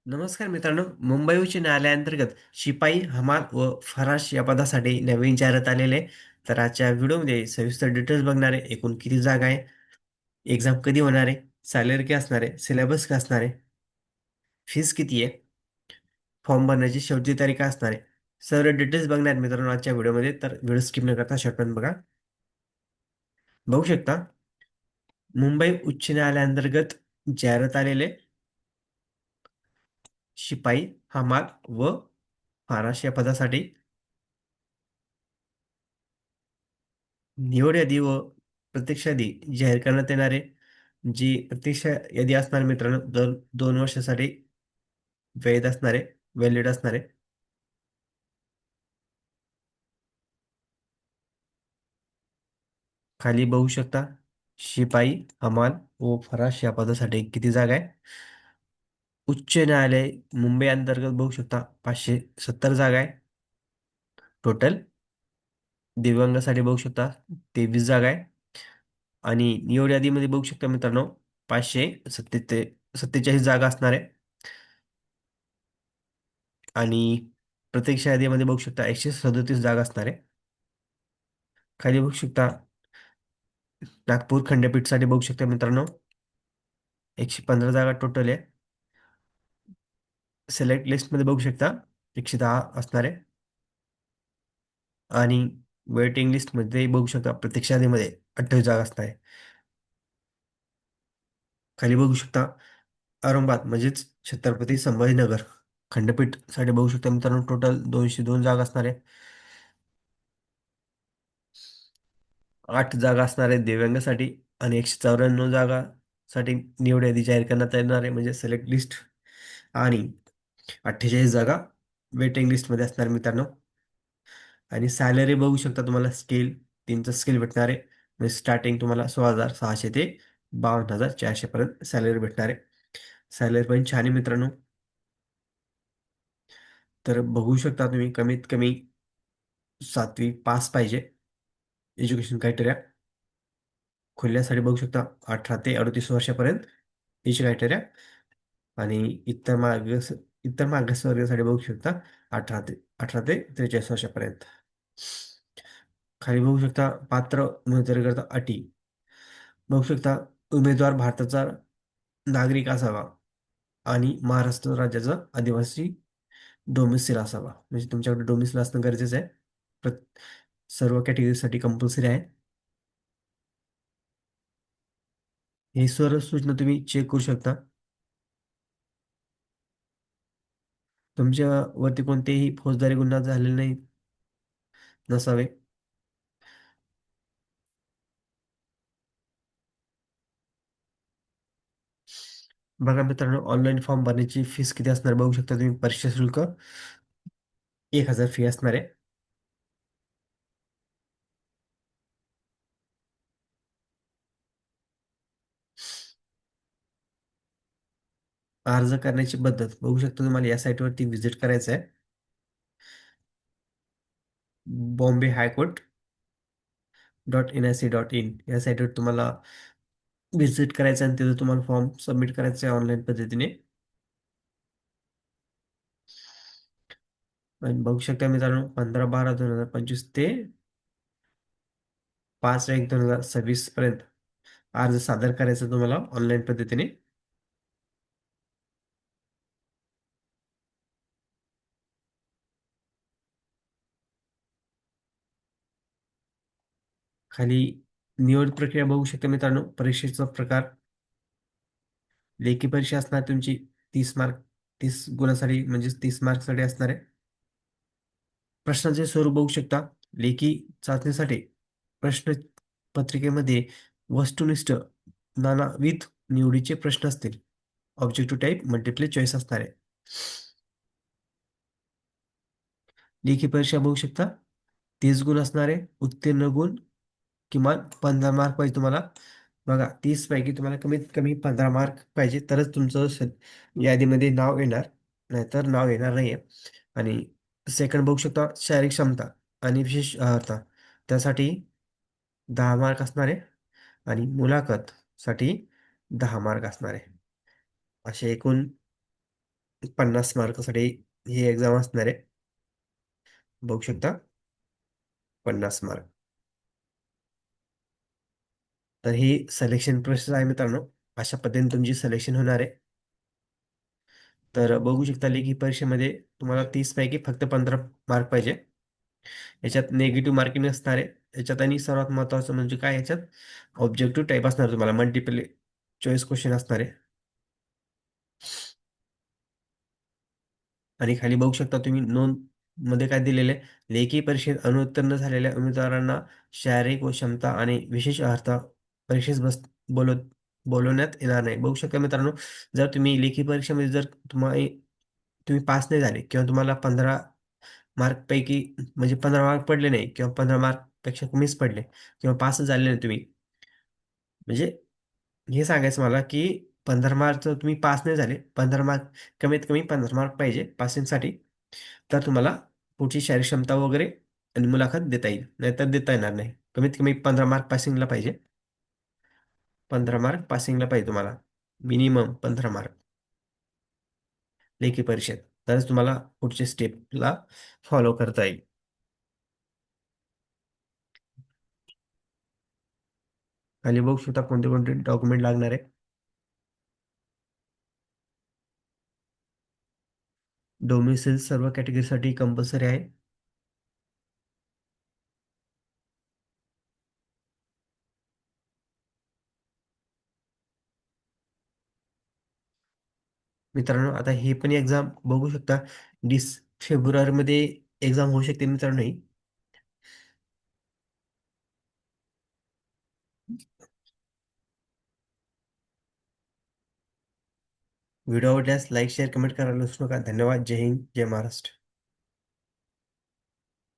नमस्कार मित्रांनो. मुंबई उच्च न्यायालयाअंतर्गत शिपाई, हमाल व फराश या पदासाठी नवीन जाहिरात आलेले आहे. तर आजच्या व्हिडिओमध्ये सविस्तर डिटेल्स बघणार आहे. एकूण किती जागा आहे, एक्झाम कधी होणार आहे, सॅलरी काय असणार आहे, सिलेबस काय असणार आहे, फीस किती आहे, फॉर्म भरण्याची शेवटची तारीख काय असणार आहे. सर्व डिटेल्स बघणार आहेत मित्रांनो आजच्या व्हिडिओमध्ये. तर व्हिडिओ स्किप न करता शेवटपर्यंत बघा. बघू शकता, मुंबई उच्च न्यायालयाअंतर्गत जाहिरात आलेले शिपाई, हमाल व फराश या पदासाठी निवड यादी व प्रत्यक्ष यादी जाहीर करण्यात येणार आहे. जी प्रत्यक्ष यादी असणार मित्रांनो, दर 2 वर्षासाठी वैध असणारे, व्हॅलिड असणारे. खाली बघू शकता, शिपाई, हमाल व फराश या पदासाठी किती जागा आहे. उच्च न्यायालय मुंबई अंतर्गत बघू शकता 570 जागा आहे टोटल. दिव्यांगासाठी बघू शकता 23 जागा आहे. आणि निवड यादीमध्ये बघू शकता मित्रांनो, 547 जागा असणार आहे. आणि प्रत्यक्ष यादीमध्ये बघू शकता 137 जागा असणार आहे. खाली बघू शकता, नागपूर खंडपीठसाठी बघू शकता मित्रांनो, 115 जागा टोटल आहे. सिलेक्ट लिस्टमध्ये बघू शकता 110 असणार आहे. आणि वेटिंग लिस्टमध्ये बघू शकता प्रत्यक्ष यादीमध्ये 28 जागा असणार आहे. खाली बघू शकता, औरंगाबाद म्हणजेच छत्रपती संभाजीनगर खंडपीठसाठी बघू शकता मित्रांनो, टोटल 202 जागा असणार आहे. 8 जागा असणार आहेत दिव्यांगासाठी. आणि 194 जागासाठी निवड यादी जाहीर करण्यात येणार आहे, म्हणजे सिलेक्ट लिस्ट. आणि 48 जागा वेटिंग लिस्टमध्ये असणार मित्रांनो. आणि सॅलरी बघू शकता, तुम्हाला स्केल 3चं स्केल भेटणार आहे. म्हणजे स्टार्टिंग तुम्हाला 16,600 ते 52,400 पर्यंत सॅलरी भेटणार आहे. सॅलरी पण छान आहे मित्रांनो. तर बघू शकता तुम्ही, कमीत कमी 7वी पास पाहिजे एज्युकेशन क्रायटेरिया. खुल्यासाठी बघू शकता 18 ते 38 वर्षापर्यंत एज क्रायटेरिया. आणि इतर मागासवर्गासाठी बघू शकता 18 ते 43 वर्षापर्यंत. खाली बघू शकता, पात्र उमेदवारीकरता अटी बघू शकता. उमेदवार भारताचा नागरिक असावा आणि महाराष्ट्र राज्याचा आदिवासी डोमिसाइल असावा. म्हणजे तुमच्याकडे डोमिसाइल असणं गरजेचं आहे. प्रत- सर्व कॅटेगरीसाठी कंपल्सरी आहे. हे सर्व सूचना तुम्ही चेक करू शकता. तुमच्यावरती कोणतेही फौजदारी गुन्हा झालेले नाही नसावे. बघा मित्रांनो, ऑनलाईन फॉर्म भरण्याची फीस किती असणार बघू शकता तुम्ही. परीक्षा शुल्क 1,000 फी असणार आहे. अर्ज करण्याची पद्धत बघू शकता, तुम्हाला या साईटवरती व्हिजिट करायचं आहे. बॉम्बे हायकोर्ट .NIC.in या साईटवर तुम्हाला व्हिजिट करायचं आणि तिथं तुम्हाला फॉर्म सबमिट करायचा आहे ऑनलाईन पद्धतीने. आणि बघू शकता मित्रांनो, 15/12/2025 ते 5/1/2026 पर्यंत अर्ज सादर करायचा तुम्हाला ऑनलाईन पद्धतीने. खाली निवड प्रक्रिया बघू शकता मित्रांनो. परीक्षेचा प्रकार लेखी परीक्षा असणार तुमची. 30 मार्क, 30 गुणासाठी म्हणजे 30 मार्कसाठी असणार आहे. प्रश्नाचे स्वरूप बघू शकता. लेखी चाचणीसाठी प्रश्न पत्रिकेमध्ये वस्तुनिष्ठ नानाविध निवडीचे प्रश्न असतील. ऑब्जेक्टिव्ह टाईप मल्टिप्ले चॉईस असणार आहे. लेखी परीक्षा बघू शकता, 30 गुण असणार आहे. उत्तीर्ण गुण किमान 15 मार्क पाहिजे तुम्हाला. बघा, 30 पैकी तुम्हाला कमीत कमी 15 मार्क पाहिजे, तरच तुमचं यादीमध्ये नाव येणार, नाहीतर नाव येणार नाहीये. आणि सेकंड बघू शकता, शारीरिक क्षमता आणि विशेष अर्हता त्यासाठी 10 मार्क असणार आहे. आणि मुलाखत साठी 10 मार्क असणार आहे. असे एकूण 50 मार्कासाठी ही एक्झाम असणार आहे. बघू शकता, 50 मार्क. तर ही सिलेक्शन प्रोसेस आहे मित्रांनो. अशा पद्धतीने तुमची सिलेक्शन होणार आहे. तर बघू शकता, लेखी परीक्षेमध्ये तुम्हाला 30 पैकी फक्त 15 मार्क पाहिजे. याच्यात निगेटिव्ह मार्किंग असणार आहे. याच्यात आणि सर्वात महत्त्वाचं म्हणजे काय, याच्यात ऑब्जेक्टिव्ह टाईप असणार, तुम्हाला मल्टिपल चॉईस क्वेश्चन असणार आहे. आणि खाली बघू शकता तुम्ही नोंद मध्ये काय दिलेले आहे. लेखी परीक्षेत अनुत्तीर्ण झालेल्या उमेदवारांना शारीरिक व क्षमता आणि विशेष अर्थ परीक्षेस बोलव बोलवण्यात येणार नाही. बघू शकता मित्रांनो, जर तुम्ही लेखी परीक्षेमध्ये जर तुम्ही पास नाही झाले किंवा तुम्हाला 15 मार्कपैकी म्हणजे 15 मार्क पडले नाही किंवा 15 मार्कपेक्षा कमीच पडले किंवा पासच झाले नाही तुम्ही, म्हणजे हे सांगायचं मला, की 15 मार्क जर तुम्ही पास नाही झाले, 15 मार्क, कमीत कमी 15 मार्क पाहिजे पासिंगसाठी, तर तुम्हाला पुढची शारीरिक क्षमता वगैरे आणि मुलाखत देता येईल. नाहीतर देता येणार नाही. कमीत कमी 15 मार्क पासिंगला पाहिजे. 15 मार्क पासिंगला पाहिजे तुम्हाला. मिनिमम 15 मार्क लेखी परीक्षेत. तरच तुम्हाला पुढच्या स्टेपला फॉलो करता येईल. खाली बघू शकता कोणते कोणते डॉक्युमेंट लागणार आहे. डोमिसाईल सर्व कॅटेगरीसाठी कंपल्सरी आहे. मित्रांनो, आता हे पण एक्झाम बघू शकता, फेब्रुवारीमध्ये एक्झाम होऊ शकते मित्रांनो ही. व्हिडिओ आवडल्यास लाईक, शेअर, कमेंट करायला विसरू नका. धन्यवाद. जय हिंद, जय महाराष्ट्र.